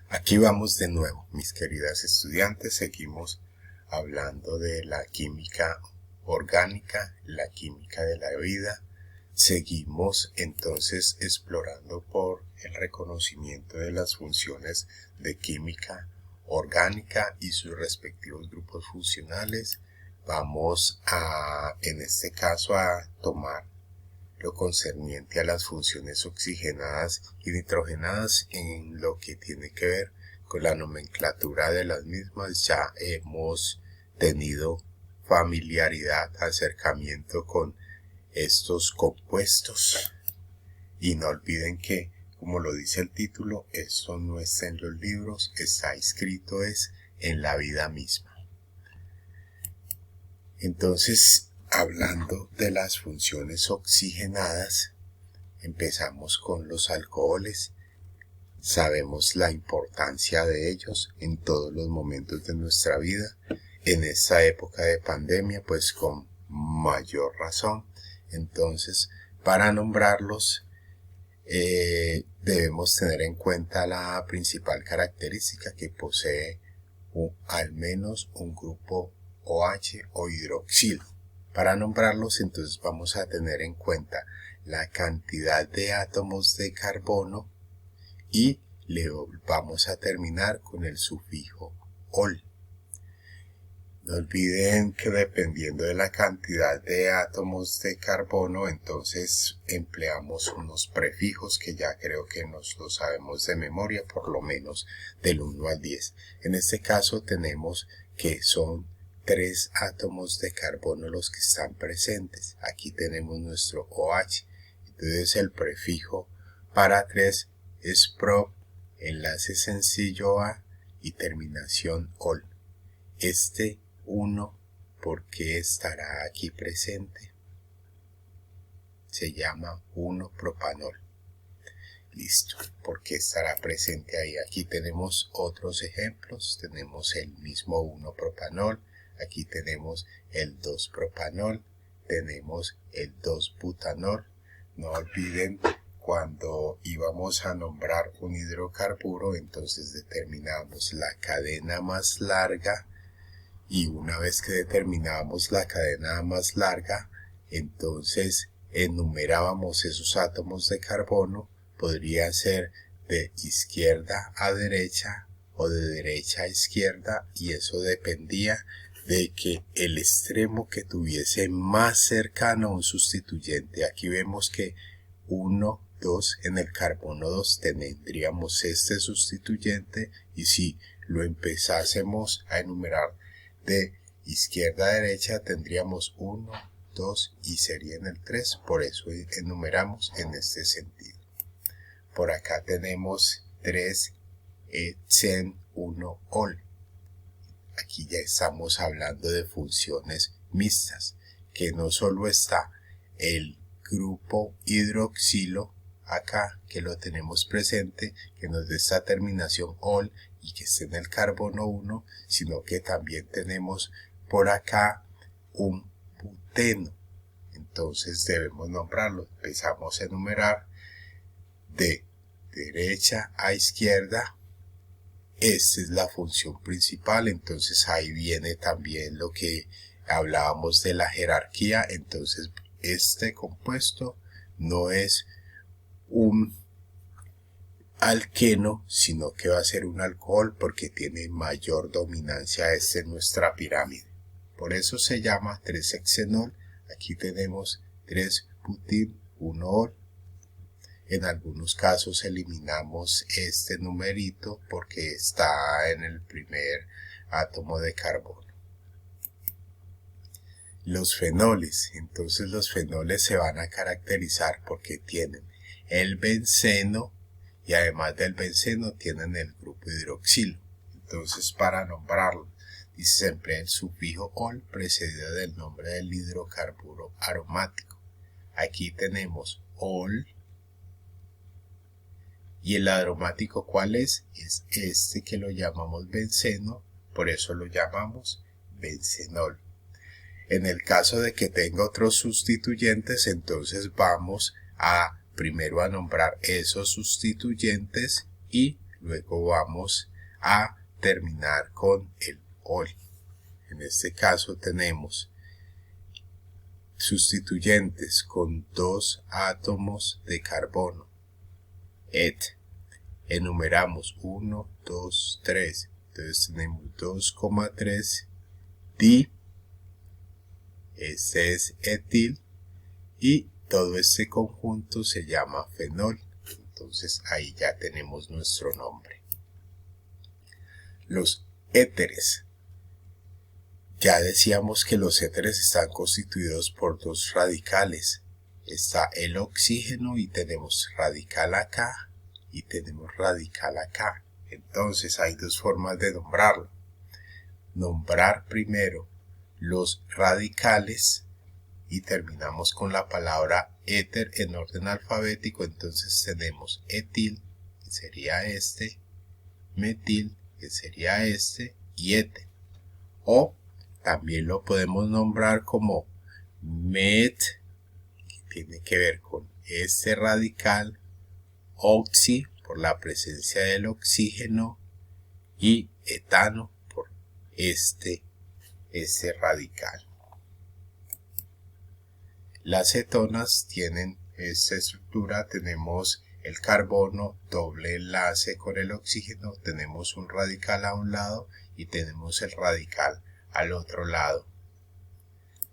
Aquí vamos de nuevo, mis queridas estudiantes. Seguimos hablando de la química orgánica, la química de la vida. Seguimos entonces explorando por el reconocimiento de las funciones de química orgánica y sus respectivos grupos funcionales. Vamos en este caso, a tomar lo concerniente a las funciones oxigenadas y nitrogenadas en lo que tiene que ver con la nomenclatura de las mismas. Ya hemos tenido familiaridad, acercamiento con estos compuestos, y no olviden que, como lo dice el título, esto no está en los libros, está escrito en la vida misma. Entonces, hablando de las funciones oxigenadas, empezamos con los alcoholes. Sabemos la importancia de ellos en todos los momentos de nuestra vida. En esta época de pandemia, pues con mayor razón. Entonces, para nombrarlos, debemos tener en cuenta la principal característica, que posee al menos un grupo OH o hidroxilo. Para nombrarlos, entonces vamos a tener en cuenta la cantidad de átomos de carbono y vamos a terminar con el sufijo ol. No olviden que dependiendo de la cantidad de átomos de carbono, entonces empleamos unos prefijos que ya creo que nos lo sabemos de memoria, por lo menos del 1 al 10. En este caso tenemos que son 3 átomos de carbono los que están presentes. Aquí tenemos nuestro OH. Entonces el prefijo para 3 es prop, enlace sencillo A y terminación ol. Este 1, ¿por qué estará aquí presente? Se llama 1-propanol. Listo, ¿por qué estará presente ahí? Aquí tenemos otros ejemplos. Tenemos el mismo 1-propanol. Aquí tenemos el 2-propanol. Tenemos el 2-butanol. No olviden, cuando íbamos a nombrar un hidrocarburo, entonces determinamos la cadena más larga. Y una vez que determinábamos la cadena más larga, entonces enumerábamos esos átomos de carbono. Podría ser de izquierda a derecha o de derecha a izquierda, y eso dependía de que el extremo que tuviese más cercano a un sustituyente. Aquí vemos que 1, 2, en el carbono 2 tendríamos este sustituyente, y si lo empezásemos a enumerar de izquierda a derecha, tendríamos 1, 2 y sería en el 3, por eso enumeramos en este sentido. Por acá tenemos 3 eten 1 ol. Aquí ya estamos hablando de funciones mixtas, que no solo está el grupo hidroxilo acá, que lo tenemos presente, que nos da esta terminación ol y que esté en el carbono 1, sino que también tenemos por acá un buteno. Entonces debemos nombrarlo. Empezamos a enumerar de derecha a izquierda. Esta es la función principal. Entonces ahí viene también lo que hablábamos de la jerarquía. Entonces este compuesto no es un alqueno, sino que va a ser un alcohol, porque tiene mayor dominancia en nuestra pirámide. Por eso se llama 3-hexenol. Aquí tenemos 3-butil 1-ol. En algunos casos eliminamos este numerito porque está en el primer átomo de carbono. Los fenoles. Entonces los fenoles se van a caracterizar porque tienen el benceno, y además del benceno tienen el grupo hidroxilo. Entonces, para nombrarlo, se emplea el sufijo ol precedido del nombre del hidrocarburo aromático. Aquí tenemos ol, y el aromático, ¿cuál es? Es este que lo llamamos benceno, por eso lo llamamos bencenol. En el caso de que tenga otros sustituyentes, entonces vamos primero a nombrar esos sustituyentes y luego vamos a terminar con el ol. En este caso tenemos sustituyentes con 2 átomos de carbono, et. Enumeramos 1, 2, 3. Entonces tenemos 2,3 di. Este es etil. Y todo este conjunto se llama fenol. Entonces ahí ya tenemos nuestro nombre. Los éteres. Ya decíamos que los éteres están constituidos por 2 radicales. Está el oxígeno y tenemos radical acá y tenemos radical acá. Entonces hay 2 formas de nombrarlo. Nombrar primero los radicales y terminamos con la palabra éter en orden alfabético. Entonces tenemos etil, que sería este, metil, que sería este, y éter. O también lo podemos nombrar como met, que tiene que ver con este radical, oxi, por la presencia del oxígeno, y etano, por este radical. Las cetonas tienen esta estructura. Tenemos el carbono, doble enlace con el oxígeno, tenemos un radical a un lado y tenemos el radical al otro lado.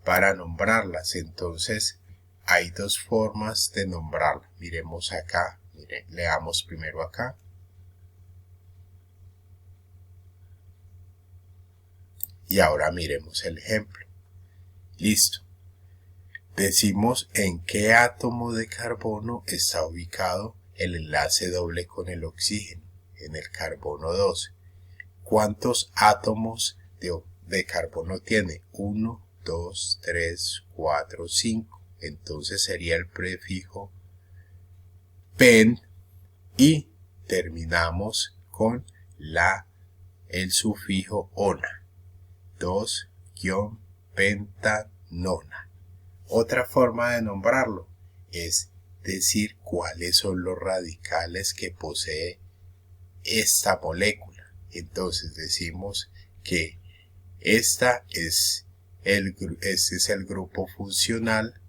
Para nombrarlas, entonces, hay 2 formas de nombrarlas. Miremos acá, leamos primero acá. Y ahora miremos el ejemplo. Listo. Decimos en qué átomo de carbono está ubicado el enlace doble con el oxígeno, en el carbono 12. ¿Cuántos átomos de carbono tiene? 1, 2, 3, 4, 5. Entonces sería el prefijo pen y terminamos con el sufijo ona. 2-pentanona. Otra forma de nombrarlo es decir cuáles son los radicales que posee esta molécula. Entonces decimos que este es el grupo funcional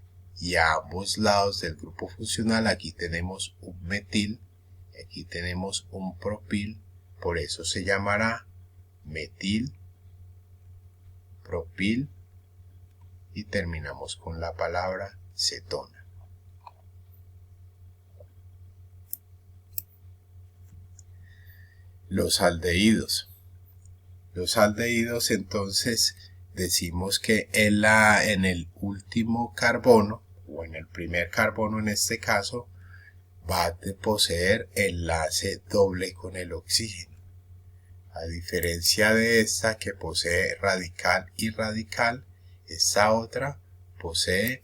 y a ambos lados del grupo funcional aquí tenemos un metil, aquí tenemos un propil, por eso se llamará metil, propil y terminamos con la palabra cetona. Los aldehídos. Los aldehídos, entonces decimos que en el último carbono o en el primer carbono en este caso va a poseer enlace doble con el oxígeno. A diferencia de esta que posee radical y radical, esta otra posee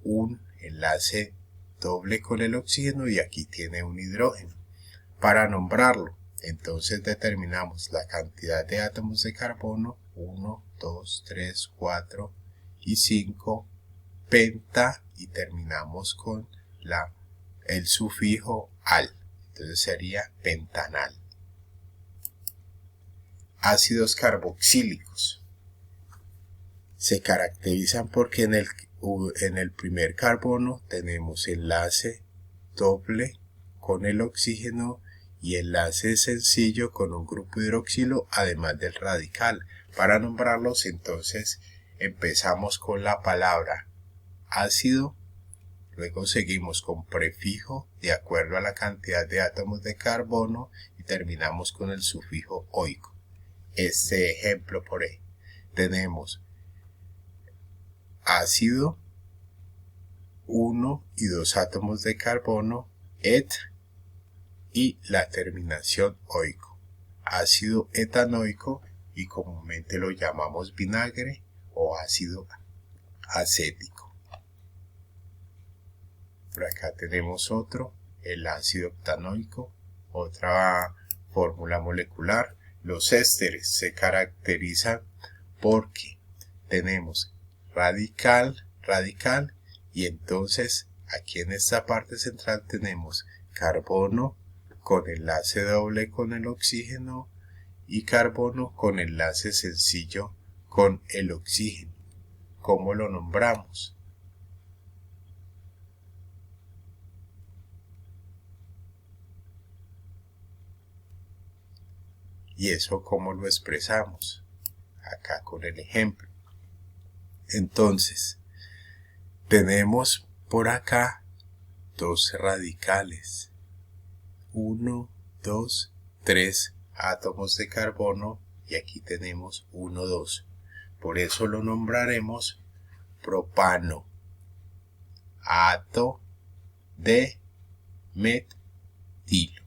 un enlace doble con el oxígeno y aquí tiene un hidrógeno. Para nombrarlo, entonces determinamos la cantidad de átomos de carbono, 1, 2, 3, 4 y 5, penta, y terminamos con el sufijo al, entonces sería pentanal. Ácidos carboxílicos. Se caracterizan porque en el primer carbono tenemos enlace doble con el oxígeno y enlace sencillo con un grupo hidroxilo además del radical. Para nombrarlos entonces empezamos con la palabra ácido, luego seguimos con prefijo de acuerdo a la cantidad de átomos de carbono y terminamos con el sufijo oico. Este ejemplo por ahí tenemos ácido, 1 y 2 átomos de carbono, et, y la terminación oico, ácido etanoico, y comúnmente lo llamamos vinagre o ácido acético. Por acá tenemos otro, el ácido octanoico, otra fórmula molecular. Los ésteres se caracterizan porque tenemos radical, y entonces aquí en esta parte central tenemos carbono con enlace doble con el oxígeno y carbono con enlace sencillo con el oxígeno. ¿Cómo lo nombramos? ¿Y eso cómo lo expresamos? Acá con el ejemplo. Entonces, tenemos por acá dos radicales. 1, 2, 3 átomos de carbono y aquí tenemos 1, 2. Por eso lo nombraremos propano ato de metilo.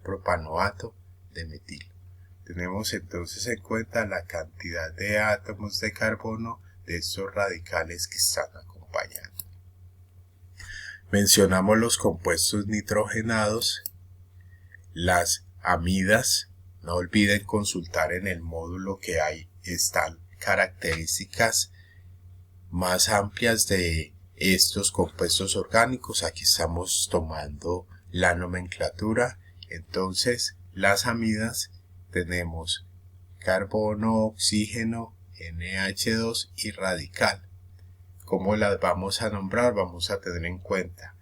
Propanoato de metilo. Tenemos entonces en cuenta la cantidad de átomos de carbono de estos radicales que están acompañando. Mencionamos los compuestos nitrogenados, las amidas. No olviden consultar en el módulo que están características más amplias de estos compuestos orgánicos. Aquí estamos tomando la nomenclatura. Entonces, las amidas tenemos carbono, oxígeno, NH2 y radical. ¿Cómo las vamos a nombrar? Vamos a tener en cuenta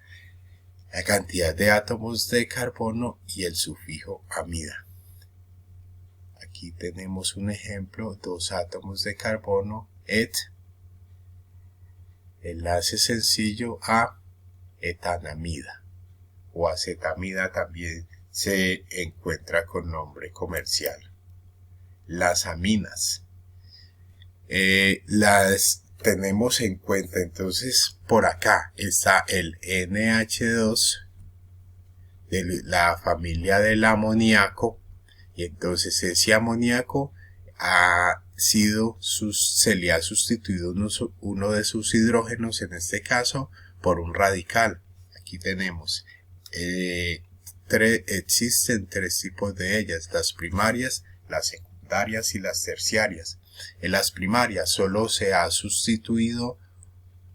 la cantidad de átomos de carbono y el sufijo amida. Aquí tenemos un ejemplo, 2 átomos de carbono, et, enlace sencillo a etanamida o acetamida también se encuentra con nombre comercial. Las aminas las tenemos en cuenta, entonces por acá está el NH2 de la familia del amoníaco y entonces ese amoníaco se le ha sustituido uno de sus hidrógenos, en este caso por un radical. Aquí tenemos existen 3 tipos de ellas, las primarias, las secundarias y las terciarias. En las primarias solo se ha sustituido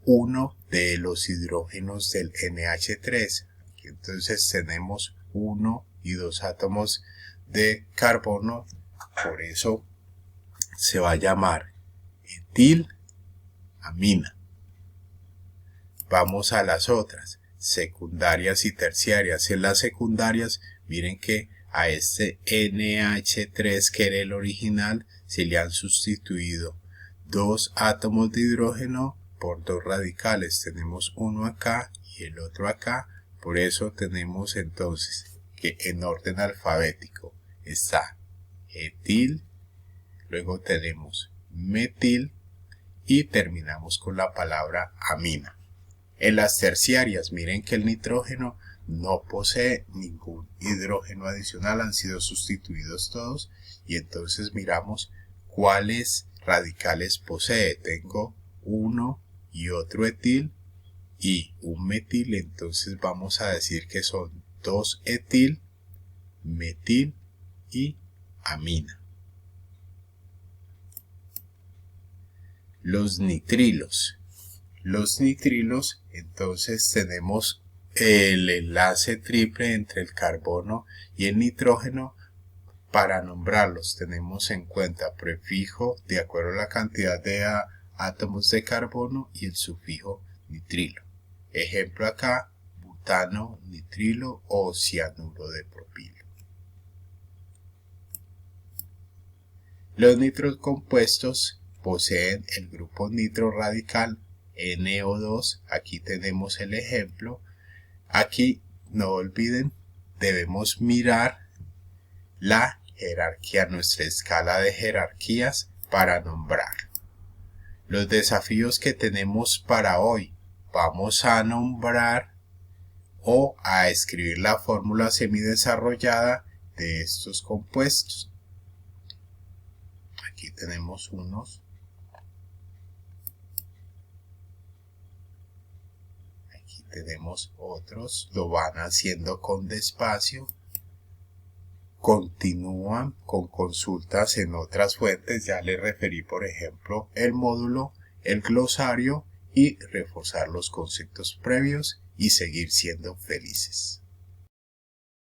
uno de los hidrógenos del NH3. Aquí entonces tenemos 1 y 2 átomos de carbono, por eso se va a llamar etilamina. Vamos a las otras, secundarias y terciarias. En las secundarias, miren que a este NH3 que era el original se le han sustituido 2 átomos de hidrógeno por 2 radicales. Tenemos uno acá y el otro acá. Por eso tenemos entonces que en orden alfabético está etil, luego tenemos metil y terminamos con la palabra amina. En las terciarias, miren que el nitrógeno no posee ningún hidrógeno adicional, han sido sustituidos todos y entonces miramos cuáles radicales posee. Tengo uno y otro etil y un metil, entonces vamos a decir que son 2 etil, metil y amina. Los nitrilos. Los nitrilos, entonces tenemos el enlace triple entre el carbono y el nitrógeno. Para nombrarlos tenemos en cuenta prefijo de acuerdo a la cantidad de átomos de carbono y el sufijo nitrilo. Ejemplo acá, butano, nitrilo o cianuro de propilo. Los nitrocompuestos poseen el grupo nitro radical NO2, aquí tenemos el ejemplo. Aquí no olviden, debemos mirar la jerarquía, nuestra escala de jerarquías para nombrar. Los desafíos que tenemos para hoy, vamos a nombrar o a escribir la fórmula semidesarrollada de estos compuestos. Aquí tenemos unos. Tenemos otros, lo van haciendo con despacio, continúan con consultas en otras fuentes, ya les referí por ejemplo el módulo, el glosario y reforzar los conceptos previos y seguir siendo felices.